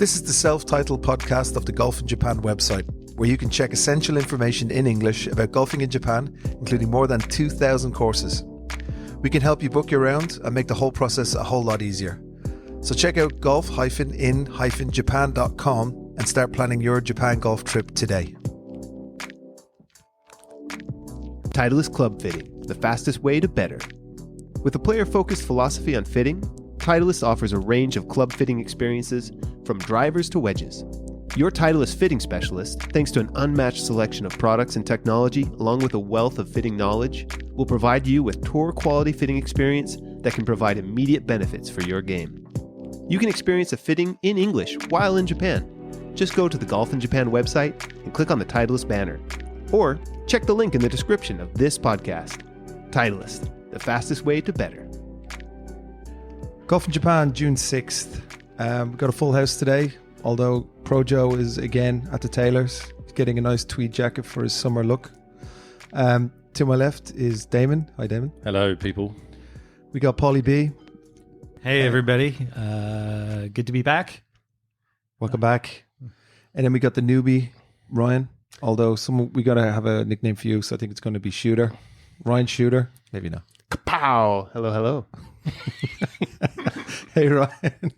This is the self-titled podcast of the Golf in Japan website, where you can check essential information in English about golfing in Japan, including more than 2,000 courses. We can help you book your round and make the whole process a whole lot easier. So check out golf-in-japan.com and start planning your Japan golf trip today. Titleist Club Fitting, the fastest way to better. With a player-focused philosophy on fitting, Titleist offers a range of club fitting experiences from drivers to wedges. Your Titleist fitting specialist, thanks to an unmatched selection of products and technology, along with a wealth of fitting knowledge, will provide you with tour-quality fitting experience that can provide immediate benefits for your game. You can experience a fitting in English while in Japan. Just go to the Golf in Japan website and click on the Titleist banner. Or check the link in the description of this podcast. Titleist, the fastest way to better. Golf in Japan, June 6th. We've got a full house today, although Projo is again at the tailor's. He's getting a nice tweed jacket for his summer look. To my left is Damon. Hi, Damon. Hello, people. We got Paulie B. Hey, everybody. Good to be back. Welcome back. And then we got the newbie, Ryan. Although we got to have a nickname for you, so I think it's going to be Shooter. Ryan Shooter. Maybe not. Kapow! Hello, hello. Hey, Ryan.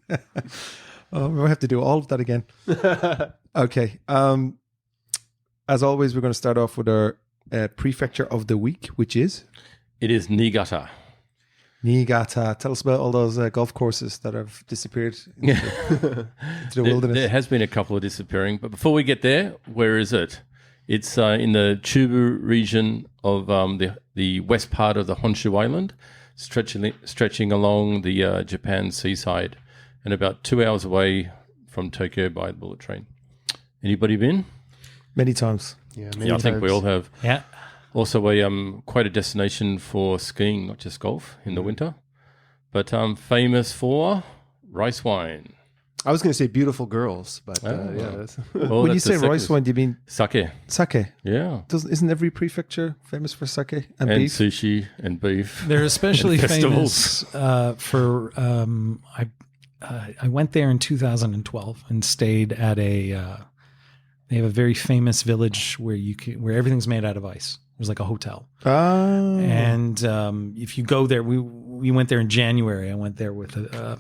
Oh, we might have to do all of that again. Okay. As always, we're going to start off with our prefecture of the week, which is? It is Niigata. Niigata. Tell us about all those golf courses that have disappeared into the wilderness. There has been a couple of disappearing, but before we get there, where is it? It's in the Chubu region of the west part of the Honshu Island, stretching along the Japan seaside, and about 2 hours away from Tokyo by the bullet train. Anybody been? Many times. Yeah, I think we all have. Yeah. Also, quite a destination for skiing, not just golf in the winter, but famous for rice wine. I was going to say beautiful girls, but yeah. That's Well, When you that's the say rice second- wine, do you mean sake. sake? Yeah, Isn't every prefecture famous for sake and and beef? sushi and beef. They're especially And famous festivals. for. I went there in 2012 and stayed at a. They have a very famous village where everything's made out of ice. It was like a hotel. Ah. And if you go there, we went there in January. I went there with a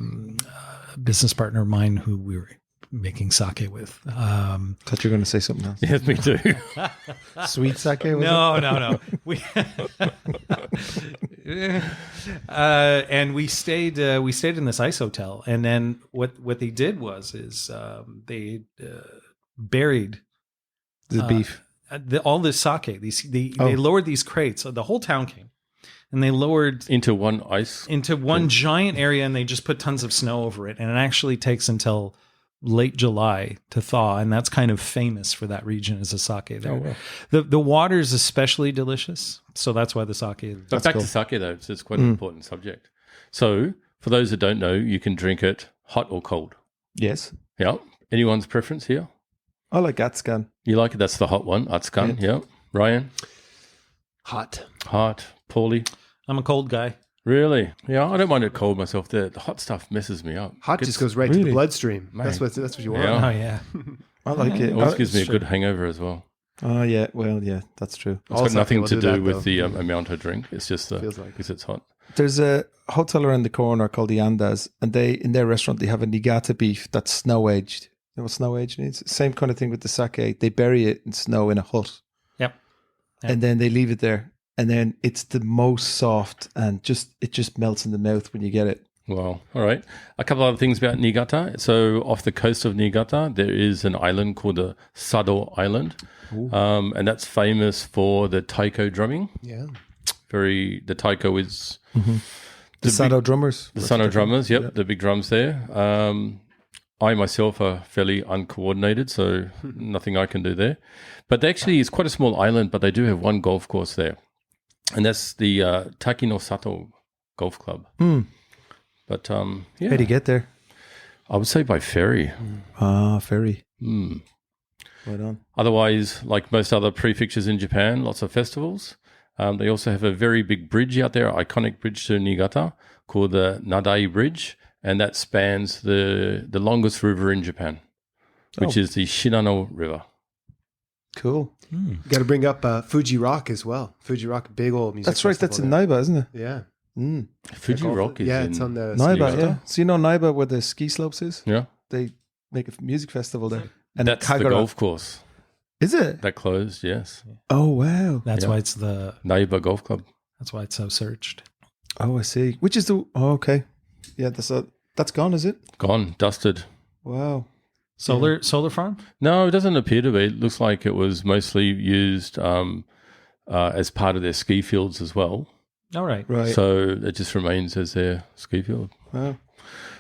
business partner of mine who we were making sake with. Thought you were going to say something else. Yes, me too. Sweet sake? Was No. And we stayed in this ice hotel. And then what they did was they buried the beef. all this sake. They lowered these crates. So the whole town came. And they lowered Into one ice. into one giant area, and they just put tons of snow over it. And it actually takes until late July to thaw, and that's kind of famous for that region as a sake there. Oh, wow. The water is especially delicious, so that's why the sake is. But back to sake, though, so it's quite an important subject. So, for those that don't know, you can drink it hot or cold. Yes. Yeah. Anyone's preference here? I like Gatscan. You like it? That's the hot one. Atsukan. Yeah. Ryan? hot. Hot. Paulie? I'm a cold guy. Really? Yeah, I don't mind it cold myself. The hot stuff messes me up. Hot just goes right to really? the bloodstream. Mate. That's what you want. Yeah. Oh yeah. I like it. It always Oh, gives me a sure. good hangover as well. Oh, yeah. Well, yeah, that's true. It's All got nothing sake to will do do with that, the though. amount I drink. It's just Feels like. because it's hot. There's a hotel around the corner called the Andas, and in their restaurant, they have a Niigata beef that's snow-aged. You know what snow-aged means? Same kind of thing with the sake. They bury it in snow in a hut. Yep. And then they leave it there. And then it's the most soft, and it just melts in the mouth when you get it. Well, all right. A couple other things about Niigata. So off the coast of Niigata, there is an island called the Sado Island. And that's famous for the taiko drumming. Yeah. The taiko is... The Sado drummers. The Sado drummers, yep, the big drums there. I myself are fairly uncoordinated, so nothing I can do there. But actually, it's quite a small island, but they do have one golf course there. And that's the Takino Sato Golf Club. But yeah. How do you get there? I would say by ferry. Ah, ferry. Right on. Otherwise, like most other prefectures in Japan, lots of festivals. They also have a very big bridge out there, iconic bridge to Niigata, called the Nadai Bridge, and that spans the longest river in Japan. which is the Shinano River. Cool. Got to bring up Fuji Rock as well. Fuji Rock, big old music. That's right. That's in festival Naiba, isn't it? there. Fuji Rock is Yeah, in it's on the Naiba, ski yeah. So you know Naiba where the ski slopes is? Yeah. They make a music festival there. And That's the Kagura. golf course. Is it? That closed, yes. Oh, wow. That's Yeah. why it's the. Naiba Golf Club. That's why it's so searched. Oh, I see. Which is the... Oh, okay. Yeah, that's gone, is it? Gone, dusted. Wow. Solar farm? No, it doesn't appear to be. It looks like it was mostly used as part of their ski fields as well. All right. Right. So it just remains as their ski field. Wow.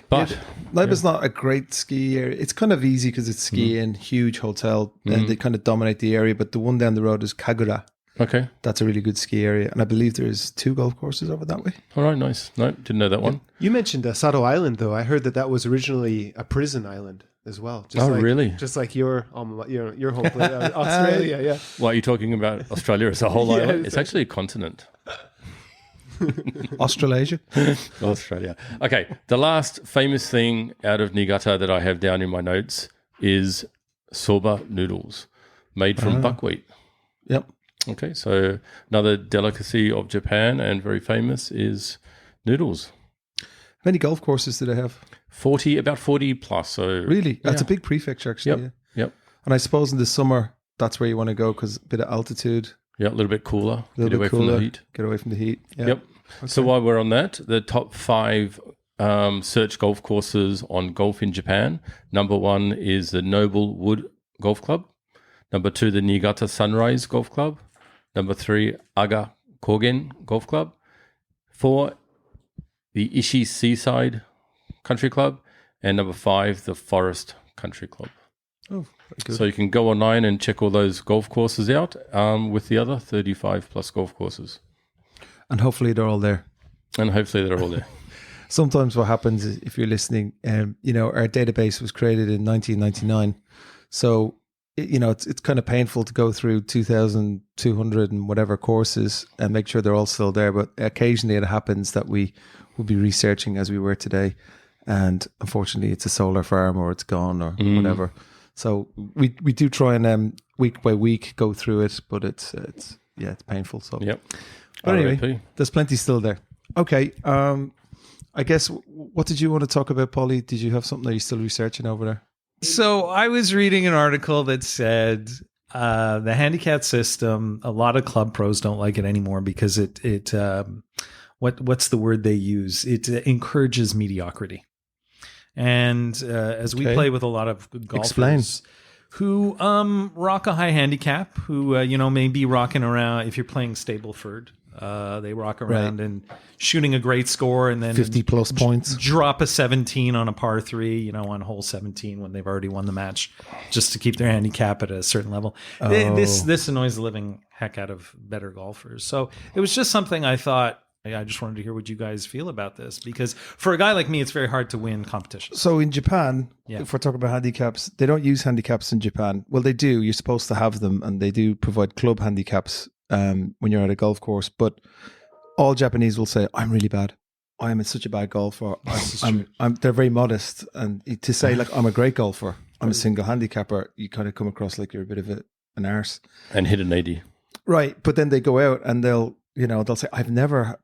But Naiba's not a great ski area. It's kind of easy because it's skiing, huge hotel, and they kind of dominate the area. But the one down the road is Kagura. okay. That's a really good ski area. And I believe there's 2 golf courses over that way. All right, nice. No, didn't know that one. You mentioned Sado Island, though. I heard that was originally a prison island as well. Oh, really? Just like your home place, Australia. Yeah. Why are you talking about Australia as a whole Yeah, island? It's actually a continent. Australasia. Australia. Okay, the last famous thing out of Niigata that I have down in my notes is soba noodles made from buckwheat. Yep. Okay, so another delicacy of Japan and very famous is noodles. How many golf courses do they have? About 40 plus. So Really? That's yeah. a big prefecture, actually. Yep. Yeah. Yep. And I suppose in the summer, that's where you want to go because a bit of altitude, Yeah, a little bit cooler. a little Get away bit cooler, from the heat. get away from the heat. Yeah. Yep. So while we're on that, the top 5 search golf courses on golf in Japan. Number 1 is the Noble Wood Golf Club. Number 2, the Niigata Sunrise Golf Club. Number 3, Aga Kogen Golf Club. 4, the Ishi Seaside Country Club. And number 5, the Forest Country Club. Oh, very good. So you can go online and check all those golf courses out with the other 35 plus golf courses. And hopefully they're all there. And hopefully they're all there. Sometimes what happens is if you're listening, our database was created in 1999. So, it's kind of painful to go through 2,200 and whatever courses and make sure they're all still there. But occasionally it happens that we will be researching as we were today. And unfortunately, it's a solar farm or it's gone or whatever. So we do try and week by week go through it, but it's painful. So Yep. But anyway, RIP. there's plenty still there. Okay. I guess, what did you want to talk about, Paulie? Did you have something that you're still researching over there? So I was reading an article that said the handicap system, a lot of club pros don't like it anymore because what's the word they use? It encourages mediocrity. And as we play with a lot of golfers Explain. who rock a high handicap, who may be rocking around, if you're playing Stableford, they rock around and shooting a great score and then 50 plus points. drop a 17 on a par 3, on hole 17 when they've already won the match, just to keep their handicap at a certain level. This annoys the living heck out of better golfers. So it was just something I thought, I just wanted to hear what you guys feel about this, because for a guy like me, it's very hard to win competitions. So in Japan, if we're talking about handicaps, they don't use handicaps in Japan. Well, they do. You're supposed to have them, and they do provide club handicaps when you're at a golf course. But all Japanese will say, "I'm really bad. I am such a bad golfer." They're very modest, and to say like I'm a great golfer, I'm a single handicapper, you kind of come across like you're a bit of an arse. And hit an 80. Right, but then they go out and they'll say, "I've never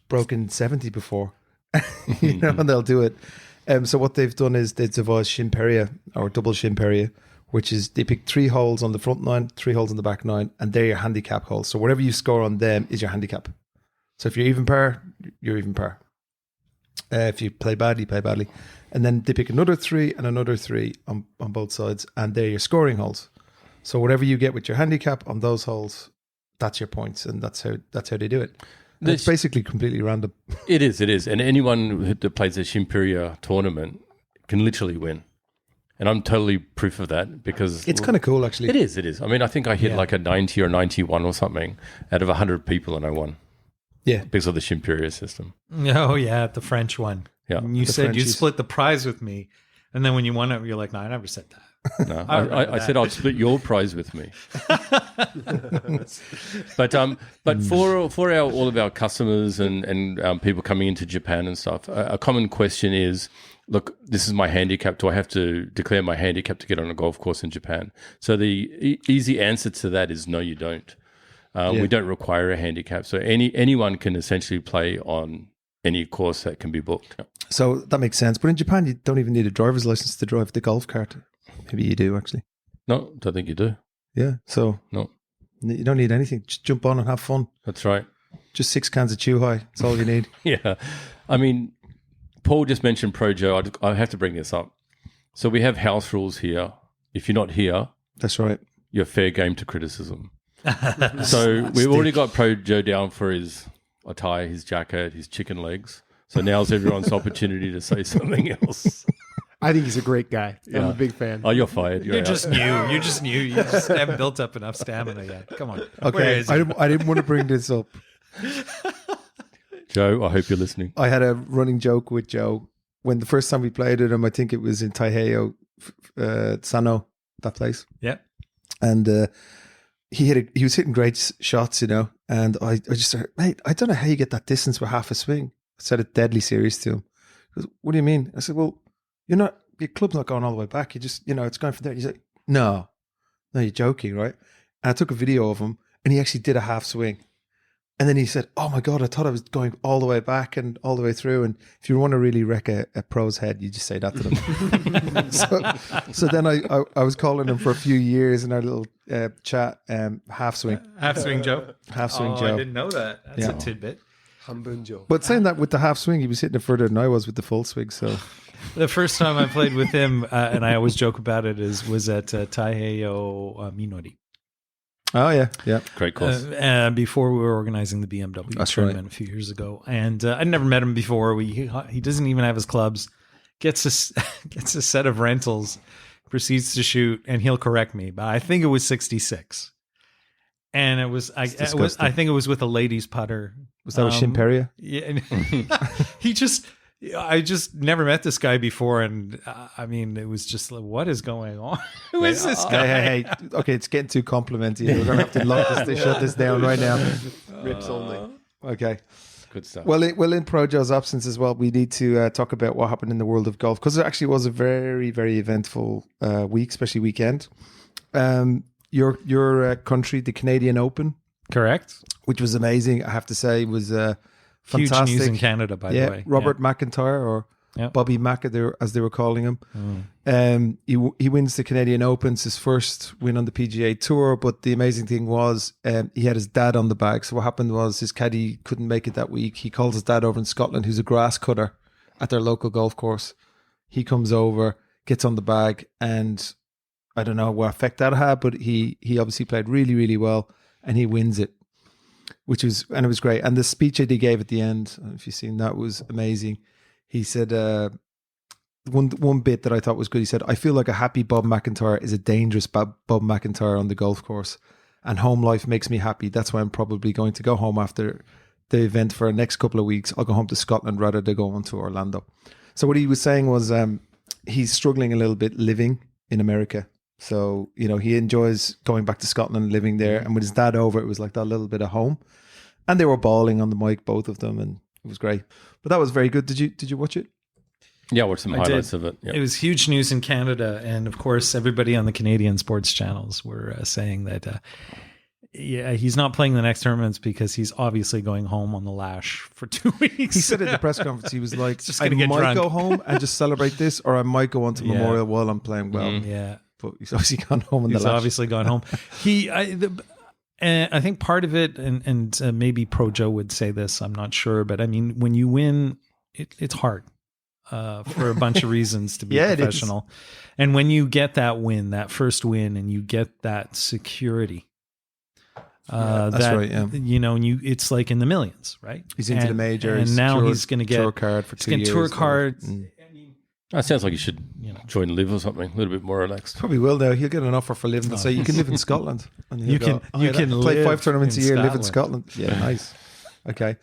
broken 70 before," and they'll do it. So what they've done is they've devised shin peoria or double shin peoria, which is they pick 3 holes on the front 9, 3 holes on the back 9, and they're your handicap holes. So whatever you score on them is your handicap. So if you're even par, you're even par. If you play badly, you play badly. And then they pick another 3 and another 3 on both sides, and they're your scoring holes. So whatever you get with your handicap on those holes, that's your points, and that's how they do it. It's basically completely random. It is. And anyone that plays a Shimperia tournament can literally win. And I'm totally proof of that because... It's kind of cool, actually. It is. I mean, I think I hit like a 90 or 91 or something out of 100 people and I won. Yeah. Because of the Shimperia system. Oh, yeah, the French one. Yeah. And you said you'd split the prize with me. And then when you won it, you're like, no, I never said that. No, I said I'd split your prize with me. But for all of our customers and people coming into Japan and stuff, a common question is, look, this is my handicap. Do I have to declare my handicap to get on a golf course in Japan? So the easy answer to that is no, you don't. We don't require a handicap. So anyone can essentially play on any course that can be booked. So that makes sense. But in Japan, you don't even need a driver's license to drive the golf cart. Maybe you do, actually. No, don't think you do. Yeah. So No, you don't need anything. Just jump on and have fun. that's right. Just 6 cans of Chew High. That's all you need. Yeah. I mean, Paul just mentioned Pro Joe. I have to bring this up. So we have house rules here. If you're not here, That's right. you're fair game to criticism. So we've already got Pro Joe down for his attire, his jacket, his chicken legs. So now's everyone's opportunity to say something else. I think he's a great guy. I'm Yeah. a big fan. Oh, you're fired. You're You're out. just new. You're just new. You just haven't built up enough stamina yet. Come on. Where Okay. is he? I didn't want to bring this up. Joe, I hope you're listening. I had a running joke with Joe when the first time we played with him. I think it was in Taiheiyo, Sano, that place. Yeah. And he was hitting great shots, you know. And I just started, mate, I don't know how you get that distance with half a swing. I said it deadly serious to him. He goes, what do you mean? I said, well, your club's not going all the way back. You just, it's going from there. He's like, no, you're joking, right? And I took a video of him and he actually did a half swing. And then he said, oh my God, I thought I was going all the way back and all the way through. And if you want to really wreck a pro's head, you just say that to them. so then I was calling him for a few years in our little chat, half swing. Half swing Joe. Half swing Joe. I didn't know that. That's a tidbit. Hambun Joe. But saying that with the half swing, he was hitting it further than I was with the full swing. So The first time I played with him, and I always joke about it, was at Taiheiyo Minori. Oh yeah. Great course. Before we were organizing the BMW That's tournament a few years ago, and I'd never met him before. He doesn't even have his clubs. Gets a set of rentals, proceeds to shoot, and he'll correct me, but I think it was 66, and I think it was with a ladies putter. Was that with Shin Peoria? Yeah, I just never met this guy before, and I mean, it was just like, what is going on? Who is this guy? Hey. Okay, it's getting too complimentary. We're going to have to lock this, shut this down right now. Rips only. Okay. Good stuff. Well, in Pro Joe's absence as well, we need to talk about what happened in the world of golf, because it actually was a very, very eventful week, especially weekend. Your country, the Canadian Open, Correct. which was amazing, I have to say, was Huge fantastic. news in Canada, by the way. Robert McIntyre, or Yeah. Bobby Mac, as they were calling him. He wins the Canadian Open. It's his first win on the PGA Tour. But the amazing thing was he had his dad on the bag. So what happened was his caddy couldn't make it that week. He calls his dad over in Scotland, who's a grass cutter at their local golf course. He comes over, gets on the bag, and I don't know what effect that had, but he obviously played really, really well, and he wins it. It was great. And the speech that he gave at the end, I don't know if you've seen that, was amazing. He said, one bit that I thought was good, he said, I feel like a happy Bob McIntyre is a dangerous Bob McIntyre on the golf course, and home life makes me happy. That's why I'm probably going to go home after the event for the next couple of weeks. I'll go home to Scotland rather than go on to Orlando. So what he was saying was he's struggling a little bit living in America. So, he enjoys going back to Scotland, living there. And with his dad over, it was like that little bit of home. And they were bawling on the mic, both of them. And it was great. But that was very good. Did you watch it? Yeah, I watched some highlights of it. Yep. It was huge news in Canada. And of course, everybody on the Canadian sports channels were saying that, he's not playing the next tournaments because he's obviously going home on the lash for 2 weeks. He said at the press conference, he was like, Just I gonna get might drunk. go home and just celebrate this, or I might go on to Memorial while I'm playing well. Yeah. But he's obviously gone home on the He's lash. obviously gone home. I think part of it, and maybe Pro Joe would say this, I'm not sure, but I mean, when you win, it's hard for a bunch of reasons to be Yeah, it is. professional. And when you get that win, that first win, and you get that security, that's right, yeah. and it's like in the millions, right? He's into the major. and now he's going to get tour card for 2 years. tour card. That sounds like you should join Live or something, a little bit more relaxed. Probably will now. He'll get an offer for living. So you can live in Scotland. And You can play live 5 tournaments a in year, live in Scotland. Scotland. Yeah, nice. Okay.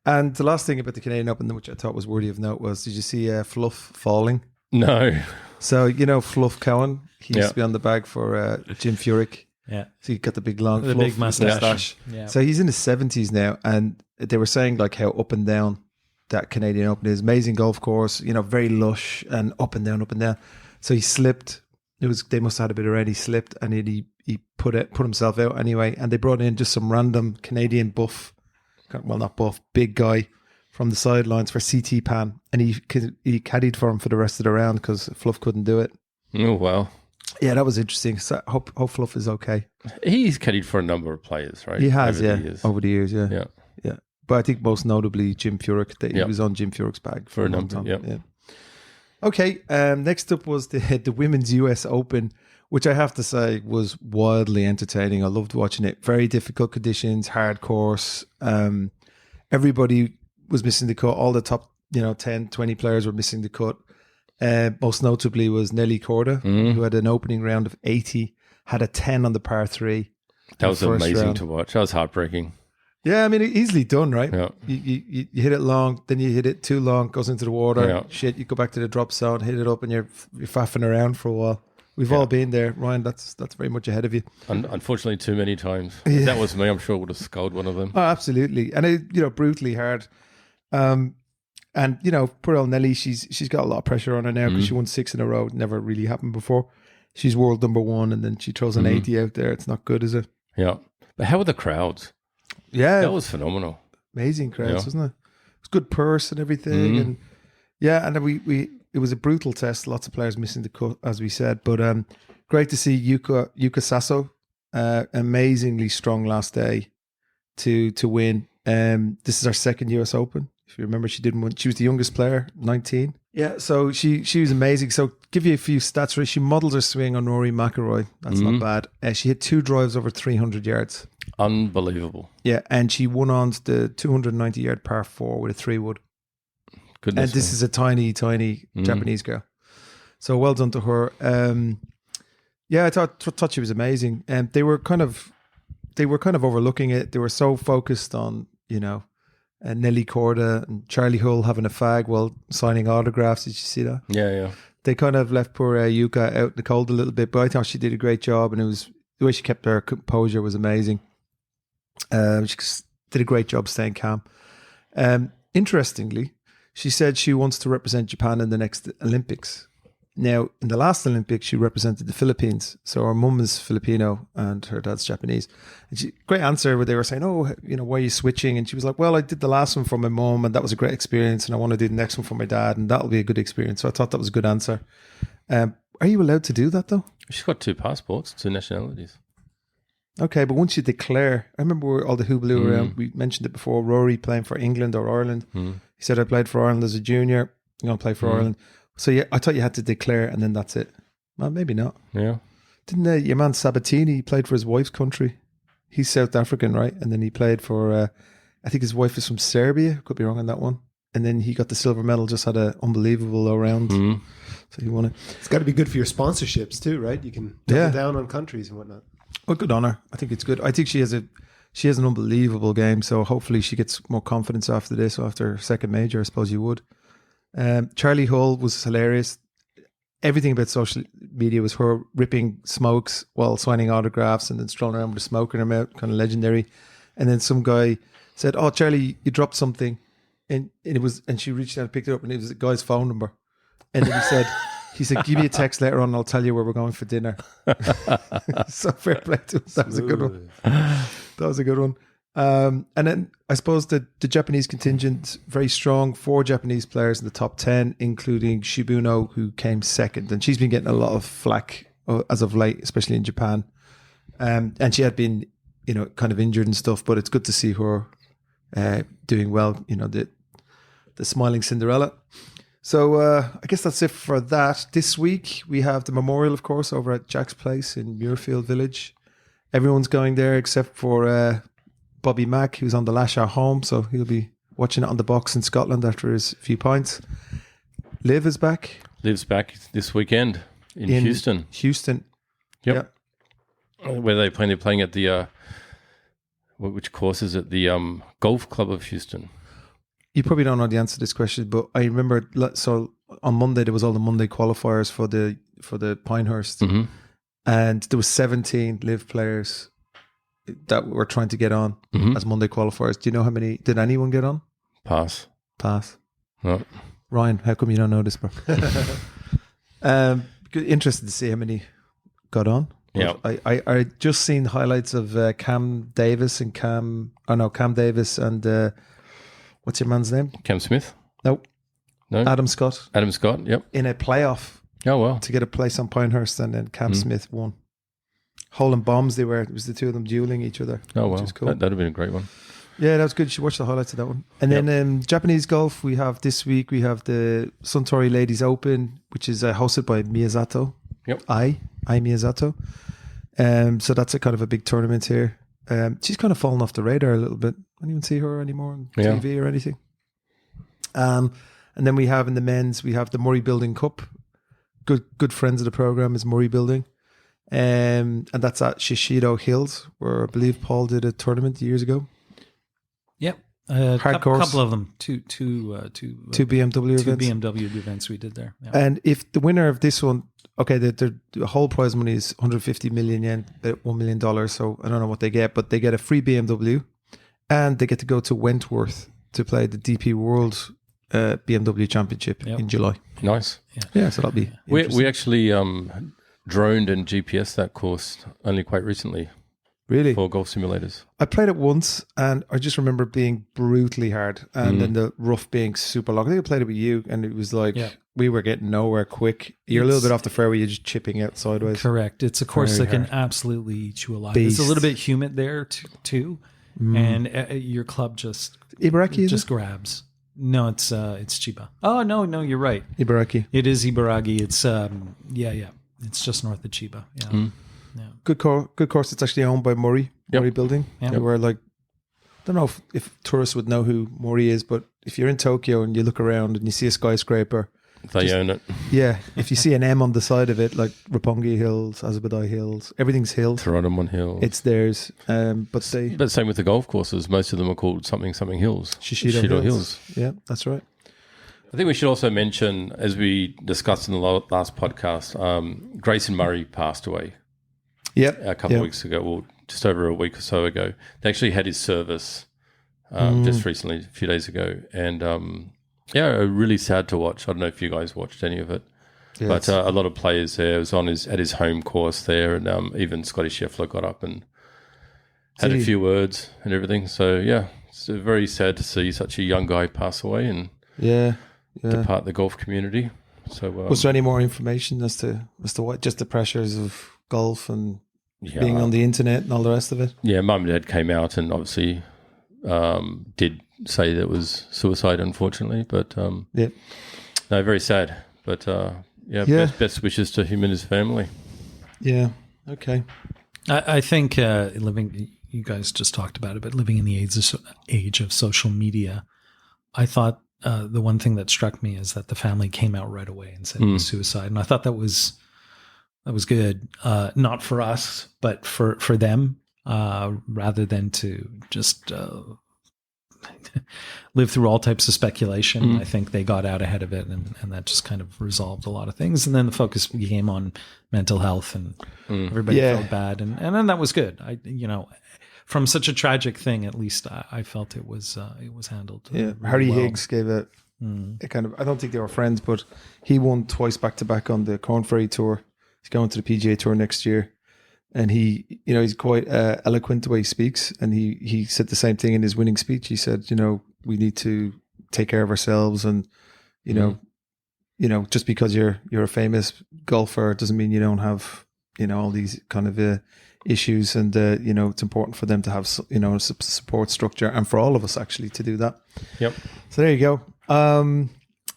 And the last thing about the Canadian Open, which I thought was worthy of note, was, did you see Fluff falling? No. So, Fluff Cowan, he used to be on the bag for Jim Furyk. Yeah. So he got the big long The fluff big mustache. mustache. Yeah. So he's in his 70s now, and they were saying like how up and down that Canadian Open is. Amazing golf course, very lush and up and down, up and down. So he slipped. They must have had a bit of rain. He slipped and he put himself out anyway. And they brought in just some random Canadian buff, well, not buff, big guy from the sidelines for CT Pan, and he caddied for him for the rest of the round because Fluff couldn't do it. Oh wow! Yeah, that was interesting. So hope Fluff is okay. He's caddied for a number of players, right? He has, over the years, yeah. Yeah. But I think most notably Jim Furyk. He was on Jim Furyk's bag for a long time. Yeah. Okay. Next up was the Women's US Open, which I have to say was wildly entertaining. I loved watching it. Very difficult conditions, hard course. Everybody was missing the cut. All the top, 10, 20 players were missing the cut. Most notably was Nelly Korda, who had an opening round of 80, had a 10 on the par 3. That was amazing to watch. That was heartbreaking. Yeah, I mean, easily done, right? Yeah. You hit it long, then you hit it too long, goes into the water. Yeah. Shit, you go back to the drop zone, hit it up, and you're faffing around for a while. We've all been there, Ryan. That's very much ahead of you. Unfortunately, too many times. If that was me, I'm sure I would have sculled one of them. Oh, absolutely, and it, brutally hard. And poor old Nelly, she's got a lot of pressure on her now because she won 6 in a row. It never really happened before. She's world number 1, and then she throws an 80 out there. It's not good, is it? Yeah, but how were the crowds? Yeah, that was phenomenal. Amazing crowds, wasn't it? It was good purse and everything, and and then it was a brutal test. Lots of players missing the cut, as we said, but great to see Yuka Sasso, amazingly strong last day to win. This is her second US Open. If you remember, she didn't win. She was the youngest player, 19. Yeah, so she was amazing. So give you a few stats. Right? She models her swing on Rory McIlroy. That's not bad. She hit 2 drives over 300 yards. Unbelievable. Yeah, and she won on the 290-yard par 4 with a 3-wood. Goodness and this is a tiny Japanese girl. So well done to her. I thought she was amazing. And they were kind of overlooking it. They were so focused on, Nelly Korda and Charlie Hull having a fag while signing autographs. Did you see that? Yeah. They kind of left poor Yuka out in the cold a little bit, but I thought she did a great job, and it was the way she kept her composure was amazing. She did a great job staying calm. Interestingly, she said she wants to represent Japan in the next Olympics. Now, in the last Olympics, she represented the Philippines. So her mum is Filipino and her dad's Japanese. And great answer where they were saying, why are you switching? And she was like, well, I did the last one for my mum and that was a great experience. And I want to do the next one for my dad and that'll be a good experience. So I thought that was a good answer. Are you allowed to do that though? She's got 2 passports, 2 nationalities. Okay, but once you declare, I remember all the hooblew around, we mentioned it before, Rory playing for England or Ireland. He said, I played for Ireland as a junior, I'm going to play for Ireland. So yeah, I thought you had to declare and then that's it. Well, maybe not. Yeah. Didn't your man Sabatini played for his wife's country? He's South African, right? And then he played for, I think his wife is from Serbia. Could be wrong on that one. And then he got the silver medal, just had an unbelievable all-round. So he won it. It's got to be good for your sponsorships too, right? You can double down on countries and whatnot. Well, good on her. I think it's good. I think she has an unbelievable game. So hopefully she gets more confidence after this, after her second major, I suppose you would. Charlie Hull was hilarious. Everything about social media was her ripping smokes while signing autographs and then strolling around with a smoke in her mouth, kind of legendary. And then some guy said, "Oh, Charlie, you dropped something," and she reached out and picked it up, and it was a guy's phone number. And then he said, "Give me a text later on, and I'll tell you where we're going for dinner." So fair play to him. That was a good one. That was a good one. And then I suppose the Japanese contingent, very strong, 4 Japanese players in the top 10, including Shibuno, who came second. And she's been getting a lot of flack as of late, especially in Japan. And she had been, kind of injured and stuff, but it's good to see her doing well, the smiling Cinderella. So I guess that's it for that. This week we have the memorial, of course, over at Jack's Place in Muirfield Village. Everyone's going there except for Bobby Mack, who's on the lash at home, so he'll be watching it on the box in Scotland after his few pints. Liv is back. Liv's back this weekend in Houston. Houston. Yep. Yeah. Where they're playing at the, which course is it? The Golf Club of Houston. You probably don't know the answer to this question, but I remember, so on Monday, there was all the Monday qualifiers for the Pinehurst. And there was 17 Liv players that were trying to get on as Monday qualifiers. Do you know how many? Did anyone get on? Pass. Pass. No. Ryan, how come you don't know this, bro? Interested to see how many got on. Yeah. I just seen highlights of Cam Davis and Cam Davis and what's your man's name? Cam Smith? No. Adam Scott Scott, yep. in a playoff. Oh, well. To get a place on Pinehurst, and then Cam Smith won. Hole and bombs they were. It was the two of them dueling each other. Oh, which wow. is cool. That'd have been a great one. Yeah, that was good. You should watch the highlights of that one. And then Japanese golf, we have this week, we have the Suntory Ladies Open, which is hosted by Miyazato. Yep. I Miyazato. So that's a kind of a big tournament here. She's kind of fallen off the radar a little bit. I don't even see her anymore on TV or anything. And then we have in the men's, we have the Murray Building Cup. Good friends of the program is Murray Building. And that's at Shishido Hills, where I believe Paul did a tournament years ago. Yep. Hard course. Couple of them. Two BMW two events. BMW events we did there. Yeah. And if the winner of this one, okay, the whole prize money is 150 million yen, about $1 million. So I don't know what they get, but they get a free BMW and they get to go to Wentworth to play the DP World BMW Championship in July. Nice. Yeah, so that'll be We actually droned and GPS that course only quite recently. Really? For golf simulators. I played it once and I just remember it being brutally hard and then the rough being super long. I think I played it with you and it was like we were getting nowhere quick. You're a little bit off the fairway, you're just chipping out sideways. Correct. It's a course Very that can hard. absolutely eat you alive. Beast. It's a little bit humid there too. And your club just Ibaraki, just grabs. No, it's Chiba. Oh, no, you're right. Ibaraki. It is Ibaragi. It's It's just north of Chiba. Yeah. Good course. It's actually owned by Murray Building. Yep. Where like, I don't know if tourists would know who Murray is, but if you're in Tokyo and you look around and you see a skyscraper, they own it. Yeah, if you see an M on the side of it, like Roppongi Hills, Azabudai Hills, everything's hills. Torontomon Hills. It's theirs. But same with the golf courses. Most of them are called something hills. Shishido Hills. Yeah, that's right. I think we should also mention, as we discussed in the last podcast, Grayson Murray passed away. Yep. A couple of weeks ago, well, just over a week or so ago. They actually had his service just recently, a few days ago. And really sad to watch. I don't know if you guys watched any of it. Yeah, but a lot of players there. It was at his home course there. And even Scotty Scheffler got up and had a few words and everything. So, yeah, it's very sad to see such a young guy pass away and depart the golf community. So, was there any more information as to what, just the pressures of golf and being on the internet and all the rest of it? Yeah, Mum and Dad came out and obviously did say that it was suicide, unfortunately. But no, very sad. But best wishes to him and his family. Yeah. Okay. I think living. You guys just talked about it, but living in the age of social media, I thought the one thing that struck me is that the family came out right away and said it was suicide, and I thought that was good, not for us, but for them, rather than to just live through all types of speculation. I think they got out ahead of it, and that just kind of resolved a lot of things. And then the focus became on mental health, and everybody felt bad, and then that was good. From such a tragic thing, at least I felt it was handled. Yeah, really Harry well. Higgs gave it a kind of. I don't think they were friends, but he won twice back to back on the Corn Ferry Tour. He's going to the PGA Tour next year, and he's quite eloquent the way he speaks. And he said the same thing in his winning speech. He said, we need to take care of ourselves, and just because you're a famous golfer doesn't mean you don't have all these kind of issues, and it's important for them to have a support structure, and for all of us actually to do that. Yep. So there you go.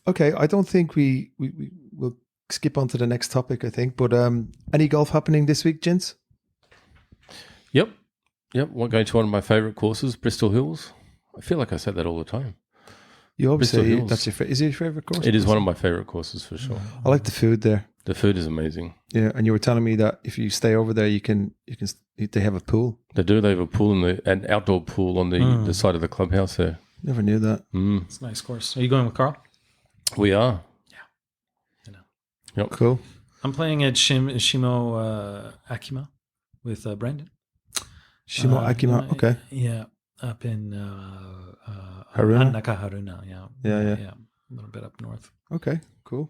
Okay, I don't think we will skip on to the next topic, I think. But any golf happening this week, gents? Yep. We're going to one of my favourite courses, Bristol Hills. I feel like I say that all the time. You always Bristol say Hills. that's is it your favourite course? It is one of my favourite courses for sure. I like the food there. The food is amazing. Yeah, and you were telling me that if you stay over there, they have a pool. They do. They have a pool an outdoor pool on the side of the clubhouse there. Never knew that. It's a nice course. Are you going with Carl? We are. Yeah, I know. Yep. Cool. I'm playing at Shimo Akima with Brandon. Shimo Akima. Okay. Yeah. Up in Haruna? Nakaharuna, yeah. Yeah. A little bit up north. Okay, cool.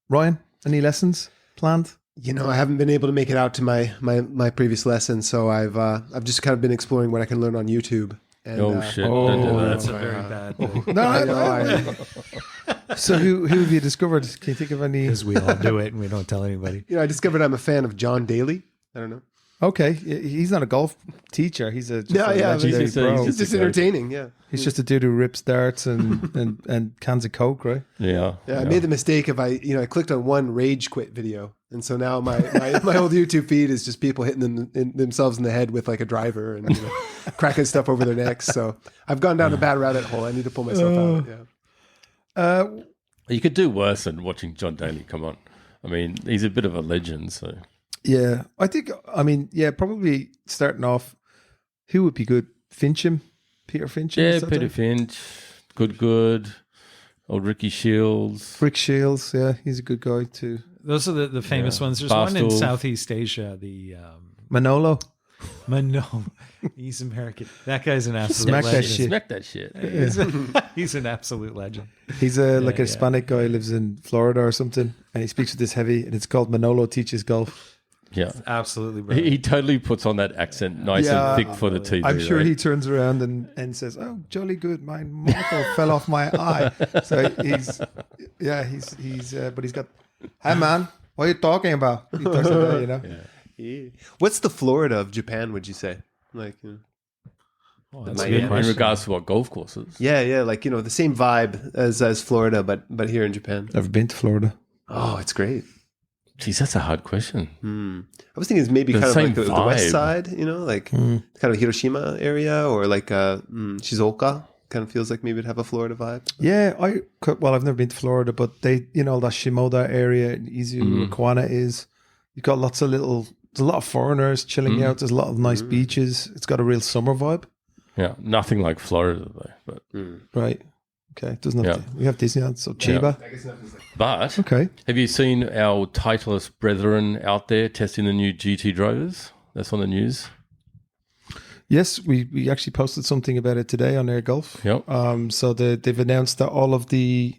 Ryan, any lessons planned? You know, I haven't been able to make it out to my previous lesson, so I've just kind of been exploring what I can learn on YouTube. And, Shit! Don't do that. That's a very bad thing. No. So who have you discovered? Can you think of any? Because we all do it and we don't tell anybody. I discovered I'm a fan of John Daly. I don't know. Okay, he's not a golf teacher. He's a legendary he's pro. It's just entertaining, yeah. He's just a dude who rips darts and cans of Coke, right? Yeah. I made the mistake of I clicked on one rage quit video, and so now my whole YouTube feed is just people hitting themselves in the head with like a driver and cracking stuff over their necks. So I've gone down a bad rabbit hole. I need to pull myself out. Yeah. You could do worse than watching John Daly. Come on. I mean, he's a bit of a legend. So Yeah, probably starting off, who would be good? Fincham? Peter Fincham? yeah, Peter Finch, good. Old Ricky Shields. Rick Shields, yeah, he's a good guy too. Those are the famous ones. There's one in Southeast Asia, the Manolo? Manolo. He's American. That guy's an absolute legend. Smack that shit. He's an absolute legend. He's a Hispanic guy who lives in Florida or something, and he speaks with this heavy, and it's called Manolo Teaches Golf. Yeah. Absolutely brilliant. He totally puts on that accent nice and thick for the TV. I'm sure right? he turns around and says, "Oh, jolly good, my monocle fell off my eye." So but he's got, "Hey man, what are you talking about?" He talks like that, you know. Yeah. What's the Florida of Japan, would you say? Like, That's a good In question. regards to what golf courses? yeah, like the same vibe as Florida, but here in Japan. Never been to Florida. Oh, it's great. Geez, that's a hard question. I was thinking it's maybe The kind of same like the west vibe. side, like kind of Hiroshima area, or like Shizuoka. Kind of feels like maybe it'd have a Florida vibe. Yeah, I've never been to Florida, but they, that Shimoda area in Izu, Kawana is. You've got there's a lot of foreigners chilling out. There's a lot of nice beaches. It's got a real summer vibe. Yeah, nothing like Florida though. But Right. Okay. It doesn't have we have Disneyland, so Chiba. but Okay. have you seen our Titleist brethren out there testing the new GT drivers? That's on the news. Yes, we actually posted something about it today on Air Golf. Yep. So they've announced that all of the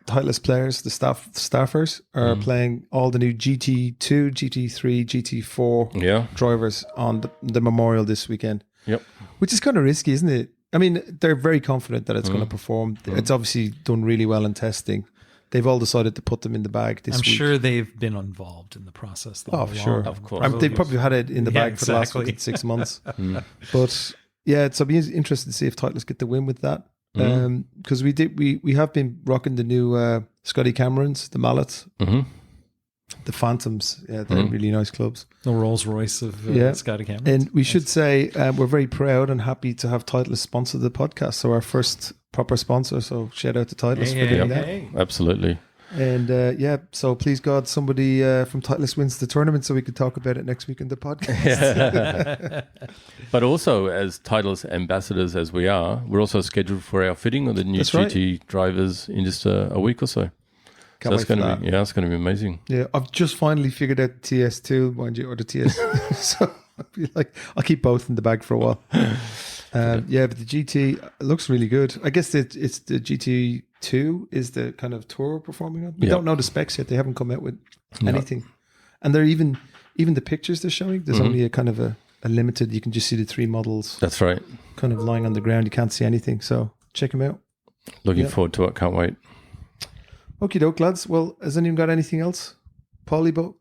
Titleist players, the staffers, are playing all the new GT2, GT3, GT4 drivers on the Memorial this weekend. Yep. Which is kind of risky, isn't it? I mean, they're very confident that it's going to perform. It's obviously done really well in testing. They've all decided to put them in the bag this week. I'm sure they've been involved in the process. Oh, for sure. Of course. They've probably had it in the bag for the last 6 months. But yeah, so I'll be interested to see if Titleist get the win with that. Because we have been rocking the new Scotty Camerons, the Mallets, the Phantoms. Yeah, they're really nice clubs. The Rolls Royce of Scotty Cameron. And we should say we're very proud and happy to have Titleist sponsor the podcast. So our first proper sponsor. So shout out to Titleist for doing that. Absolutely. And so please God, somebody from Titleist wins the tournament so we can talk about it next week in the podcast. But also, as Titleist ambassadors as we are, we're also scheduled for our fitting of the new GT drivers in just a week or so. Can't so wait for that. It's going to be amazing. Yeah, I've just finally figured out the TS2, mind you, or the TS. So I'll keep both in the bag for a while. But the GT looks really good. I guess it's the GT2 is the kind of tour performing on. We don't know the specs yet. They haven't come out with anything. And they're even the pictures they're showing, there's only a kind of a limited, you can just see the 3 models. That's right. Kind of lying on the ground. You can't see anything. So check them out. Looking forward to it. Can't wait. Okie doke, lads. Well, has anyone got anything else? Paulie,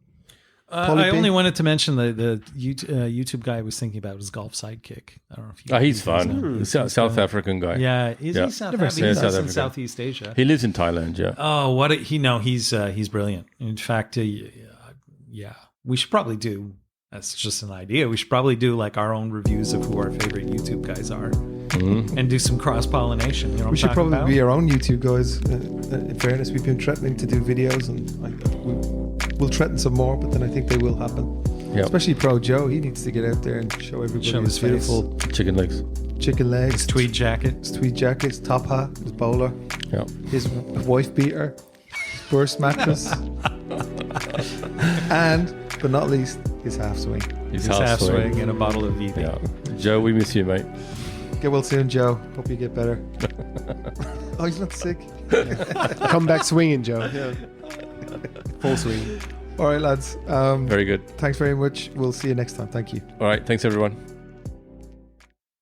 I only wanted to mention the YouTube guy I was thinking about was Golf Sidekick. I don't know if you he's fun. South African guy. Yeah, is he South African? He's in Southeast Asia. He lives in Thailand, yeah. Oh, he's brilliant. In fact, we should probably do, that's just an idea, we should probably do like our own reviews of who our favorite YouTube guys are and do some cross-pollination. You know, we should probably be our own YouTube guys. In fairness, we've been threatening to do videos and we'll threaten some more, but then I think they will happen. Yep. Especially Pro Joe, he needs to get out there and show everybody his beautiful chicken legs, his tweed jacket, his top hat, his bowler, his wife beater, his burst mattress, and but not least his half swing. His half swing and a bottle of VB. Yeah. Joe, we miss you, mate. Get well soon, Joe. Hope you get better. Oh, he's not sick. Come back swinging, Joe. Yeah. Full swing. All right, lads. Very good. Thanks very much. We'll see you next time. Thank you. All right. Thanks, everyone.